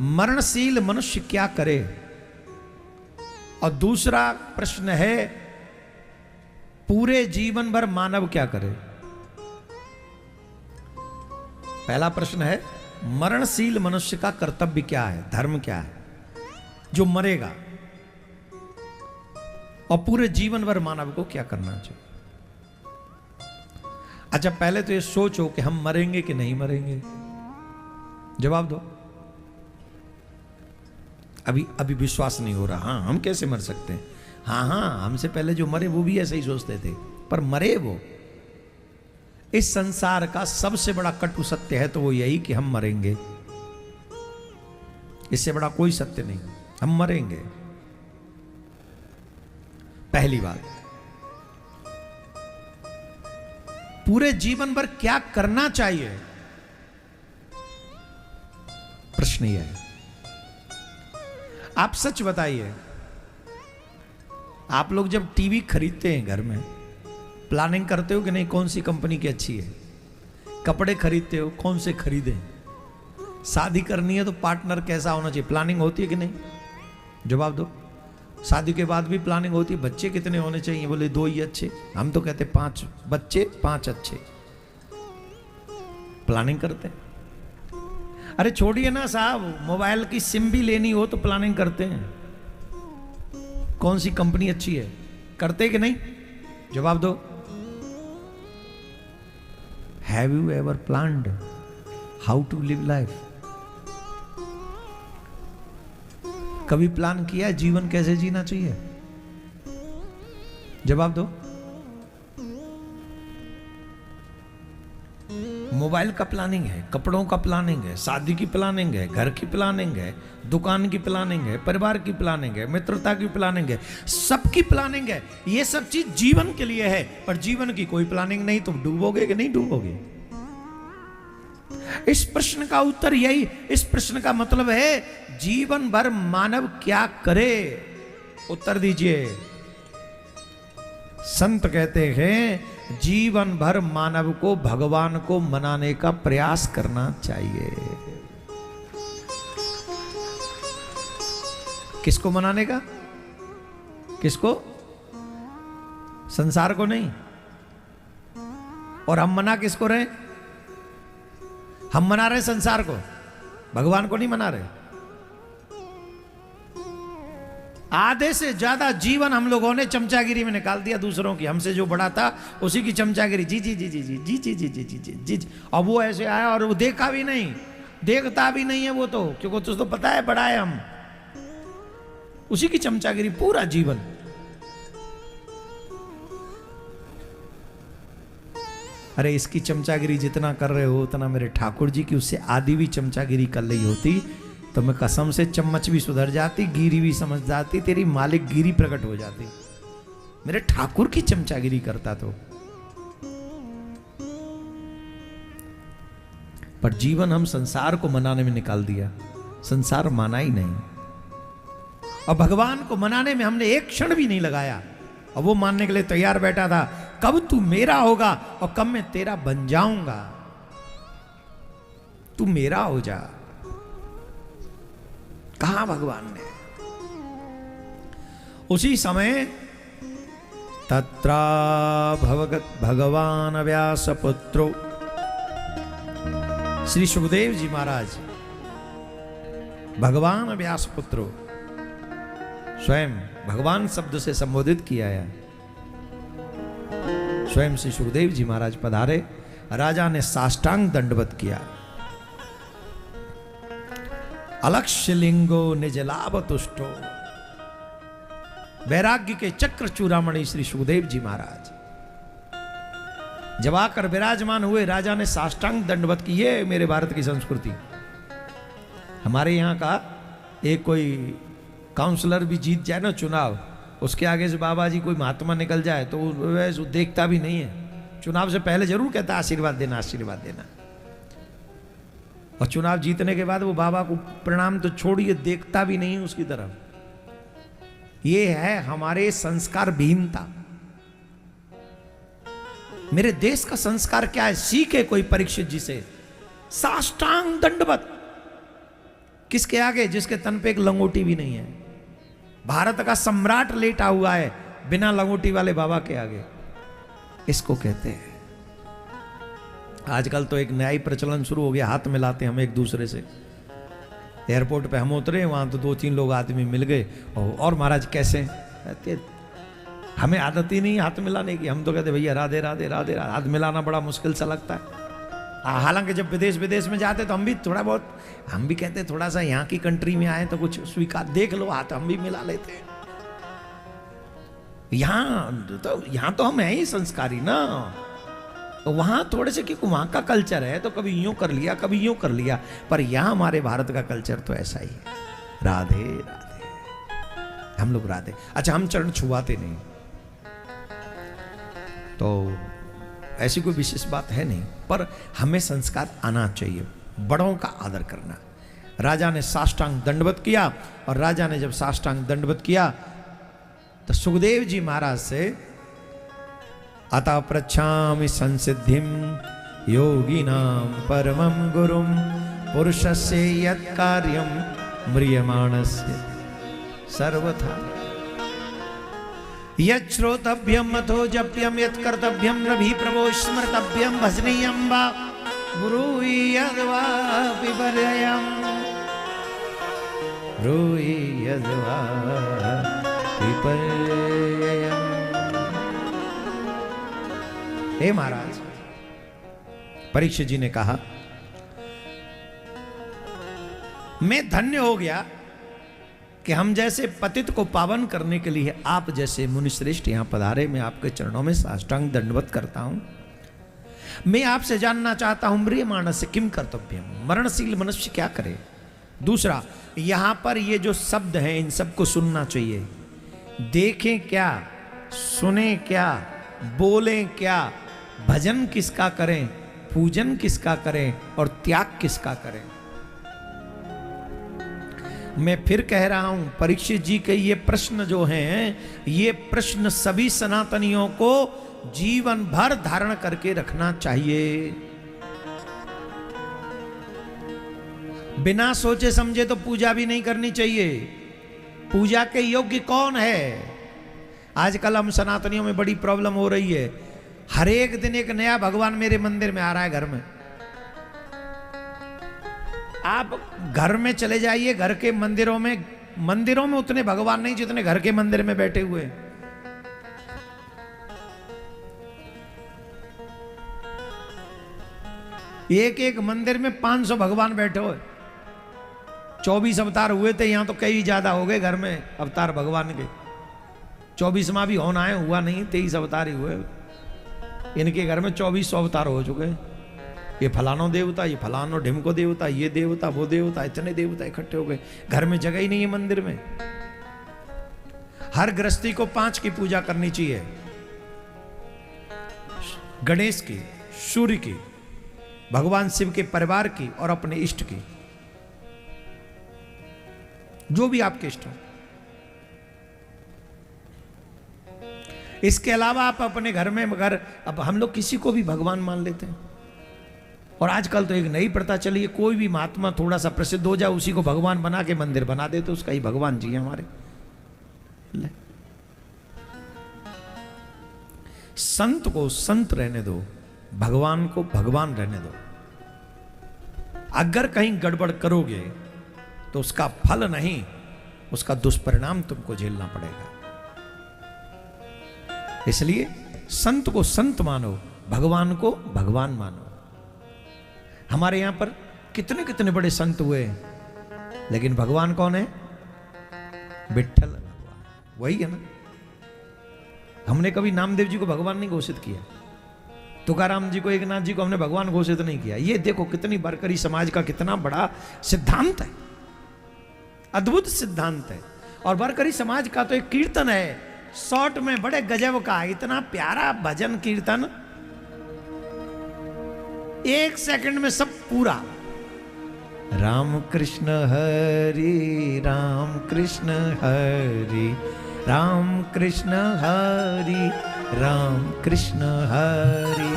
मरणशील मनुष्य क्या करे। और दूसरा प्रश्न है, पूरे जीवन भर मानव क्या करे। पहला प्रश्न है, मरणशील मनुष्य का कर्तव्य क्या है, धर्म क्या है, जो मरेगा। और पूरे जीवन भर मानव को क्या करना चाहिए। अच्छा, पहले तो ये सोचो कि हम मरेंगे कि नहीं मरेंगे। जवाब दो। अभी विश्वास नहीं हो रहा। हाँ, हम कैसे मर सकते हैं। हाँ, हमसे पहले जो मरे वो भी ऐसे ही सोचते थे, पर मरे वो। इस संसार का सबसे बड़ा कटु सत्य है तो वो यही कि हम मरेंगे। इससे बड़ा कोई सत्य नहीं, हम मरेंगे। पहली बात। पूरे जीवन भर क्या करना चाहिए, प्रश्न यह है। आप सच बताइए, आप लोग जब टीवी खरीदते हैं घर में, प्लानिंग करते हो कि नहीं कौन सी कंपनी की अच्छी है। कपड़े खरीदते हो, कौन से खरीदें। शादी करनी है तो पार्टनर कैसा होना चाहिए, प्लानिंग होती है कि नहीं। जवाब दो। शादी के बाद भी प्लानिंग होती है। बच्चे कितने होने चाहिए, बोले 2 ही अच्छे। हम तो कहते 5 बच्चे 5 अच्छे। प्लानिंग करते हैं। अरे छोड़िए ना साहब, मोबाइल की सिम भी लेनी हो तो प्लानिंग करते हैं, कौन सी कंपनी अच्छी है। करते कि नहीं। जवाब दो। Have you ever planned how to live life. कभी प्लान किया जीवन कैसे जीना चाहिए। जवाब दो। मोबाइल का प्लानिंग है, कपड़ों का प्लानिंग है, शादी की प्लानिंग है, घर की प्लानिंग है, दुकान की प्लानिंग है, परिवार की प्लानिंग है, मित्रता की प्लानिंग है, सबकी प्लानिंग है। ये सब चीज जीवन के लिए है। पर जीवन की कोई प्लानिंग नहीं तो डूबोगे कि नहीं डूबोगे। इस प्रश्न का उत्तर यही, इस प्रश्न का मतलब है जीवन भर मानव क्या करे। उत्तर दीजिए। संत कहते हैं जीवन भर मानव को भगवान को मनाने का प्रयास करना चाहिए। किसको मनाने का, किसको। संसार को नहीं। और हम मना किसको रहे, हम मना रहे संसार को, भगवान को नहीं मना रहे। आधे से ज्यादा जीवन हम लोगों ने चमचागिरी में निकाल दिया दूसरों की। हमसे जो बड़ा था उसी की चमचागिरी, जी जी जी जी जी जी जी जी जी जी जी जी जी। और वो ऐसे आया और वो देखा भी नहीं, देखता भी नहीं है वो तो, क्योंकि तुझे तो पता है बड़ा है हम। उसी की चमचागिरी पूरा जीवन। अरे इसकी चमचागिरी जितना कर रहे हो उतना मेरे ठाकुर जी की उससे आधी भी चमचागिरी कर ली होती तो मैं कसम से चम्मच भी सुधर जाती, गिरी भी समझ जाती, तेरी मालिक गिरी प्रकट हो जाती। मेरे ठाकुर की चमचागिरी करता तो। पर जीवन हम संसार को मनाने में निकाल दिया, संसार माना ही नहीं। और भगवान को मनाने में हमने एक क्षण भी नहीं लगाया। और वो मानने के लिए तैयार बैठा था, कब तू मेरा होगा और कब मैं तेरा बन जाऊंगा। तू मेरा हो जा। कहा भगवान ने। उसी समय तत्रा भगवान व्यासपुत्रो, श्री सुखदेव जी महाराज भगवान व्यासपुत्रो स्वयं भगवान शब्द से संबोधित किया है। स्वयं श्री सुखदेव जी महाराज पधारे। राजा ने साष्टांग दंडवत किया। अलक्ष्य लिंगो निज लाभ तुष्टो, वैराग्य के चक्र चूड़ामणि श्री सुखदेव जी महाराज जब आकर विराजमान हुए, राजा ने साष्टांग दंडवत की। ये मेरे भारत की संस्कृति। हमारे यहाँ का एक कोई काउंसलर भी जीत जाए ना चुनाव, उसके आगे से बाबा जी कोई महात्मा निकल जाए तो वैसे देखता भी नहीं है। चुनाव से पहले जरूर कहता आशीर्वाद देना, आशीर्वाद देना। और चुनाव जीतने के बाद वो बाबा को प्रणाम तो छोड़िए, देखता भी नहीं उसकी तरफ। ये है हमारे संस्कार विहीनता। मेरे देश का संस्कार क्या है, सीखे कोई परीक्षित जी से। साष्टांग दंडवत। किसके आगे? जिसके तन पे एक लंगोटी भी नहीं है। भारत का सम्राट लेटा हुआ है बिना लंगोटी वाले बाबा के आगे। इसको कहते हैं। आजकल तो एक नया ही प्रचलन शुरू हो गया, हाथ मिलाते हम एक दूसरे से। एयरपोर्ट पे हम उतरे, वहां तो 2-3 लोग आदमी मिल गए, और महाराज कैसे? कहते हमें आदत ही नहीं हाथ मिलाने की। हम तो कहते भैया राधे राधे राधे राधे। हाथ मिलाना बड़ा मुश्किल सा लगता है। हालांकि जब विदेश में जाते तो हम भी थोड़ा बहुत, हम भी कहते थोड़ा सा यहाँ की कंट्री में आए तो कुछ स्वीकार, देख लो हाथ हम भी मिला लेते हैं। यहाँ तो हम हैं ही संस्कारी ना। तो वहां थोड़े से, क्योंकि वहां का कल्चर है तो कभी यूं कर लिया कभी यूं कर लिया, पर यहां हमारे भारत का कल्चर तो ऐसा ही है। राधे राधे, हम लोग राधे। अच्छा, हम चरण छुआते नहीं, तो ऐसी कोई विशेष बात है नहीं, पर हमें संस्कार आना चाहिए, बड़ों का आदर करना। राजा ने साष्टांग दंडवत किया, और राजा ने जब साष्टांग दंडवत किया तो सुखदेव जी महाराज से अतः पृच्छामि संसिद्धिम योगिनां परमं गुरुं पुरुषस्य यत् कार्यं म्रियमाणस्य सर्वथा यत् श्रोतव्यम् अथो जप्यं यत् कर्तव्यं रभि प्रभो स्मर्तव्यं भजनीयं वा ब्रूहि यद्वा विपर्ययम् ब्रूहि यद्वा विपर्ययम्। हे महाराज, परीक्षित जी ने कहा मैं धन्य हो गया कि हम जैसे पतित को पावन करने के लिए आप जैसे मुनिश्रेष्ठ यहां पधारे। मैं आपके चरणों में साष्टांग दंडवत करता हूं। मैं आपसे जानना चाहता हूं, म्रियमाणस्य किम कर्तव्यम, मरणशील मनुष्य क्या करे। दूसरा, यहां पर ये जो शब्द हैं इन सबको सुनना चाहिए। देखें क्या, सुने क्या, बोलें क्या, भजन किसका करें, पूजन किसका करें, और त्याग किसका करें। मैं फिर कह रहा हूं, परीक्षित जी के ये प्रश्न जो हैं, ये प्रश्न सभी सनातनियों को जीवन भर धारण करके रखना चाहिए। बिना सोचे समझे तो पूजा भी नहीं करनी चाहिए। पूजा के योग्य कौन है? आजकल हम सनातनियों में बड़ी प्रॉब्लम हो रही है। हर एक दिन एक नया भगवान मेरे मंदिर में आ रहा है, घर में। आप घर में चले जाइए, घर के मंदिरों में उतने भगवान नहीं जितने घर के मंदिर में बैठे हुए। एक मंदिर में 500 भगवान बैठे हुए। 24 अवतार हुए थे, यहां तो कई ज्यादा हो गए घर में अवतार भगवान के। 24वां भी होना है, हुआ नहीं, 23 अवतार ही हुए। इनके घर में 2400 अवतार हो चुके हैं। ये फलानो देवता, ये फलानो ढिमको देवता, ये देवता वो देवता, इतने देवता इकट्ठे हो गए। घर में जगह ही नहीं है मंदिर में। हर गृहस्थी को 5 की पूजा करनी चाहिए। गणेश की, सूर्य की, भगवान शिव के परिवार की, और अपने इष्ट की, जो भी आपके इष्ट हो। इसके अलावा आप अपने घर में, मगर अब हम लोग किसी को भी भगवान मान लेते हैं। और आजकल तो एक नई प्रथा चली है, कोई भी महात्मा थोड़ा सा प्रसिद्ध हो जाए उसी को भगवान बना के मंदिर बना देते, उसका ही भगवान जी हमारे। संत को संत रहने दो, भगवान को भगवान रहने दो। अगर कहीं गड़बड़ करोगे तो उसका फल नहीं, उसका दुष्परिणाम तुमको झेलना पड़ेगा। इसलिए संत को संत मानो, भगवान को भगवान मानो। हमारे यहां पर कितने कितने बड़े संत हुए, लेकिन भगवान कौन है? विठ्ठल भगवान, वही है ना। हमने कभी नामदेव जी को भगवान नहीं घोषित किया, तुकाराम जी को, एकनाथ जी को हमने भगवान घोषित नहीं किया। ये देखो कितनी वारकरी समाज का कितना बड़ा सिद्धांत है, अद्भुत सिद्धांत है। और वारकरी समाज का तो एक कीर्तन है, शॉर्ट में बड़े गजब का, इतना प्यारा भजन कीर्तन, 1 सेकंड में सब पूरा। राम कृष्ण हरि राम कृष्ण हरि राम कृष्ण हरि राम कृष्ण हरि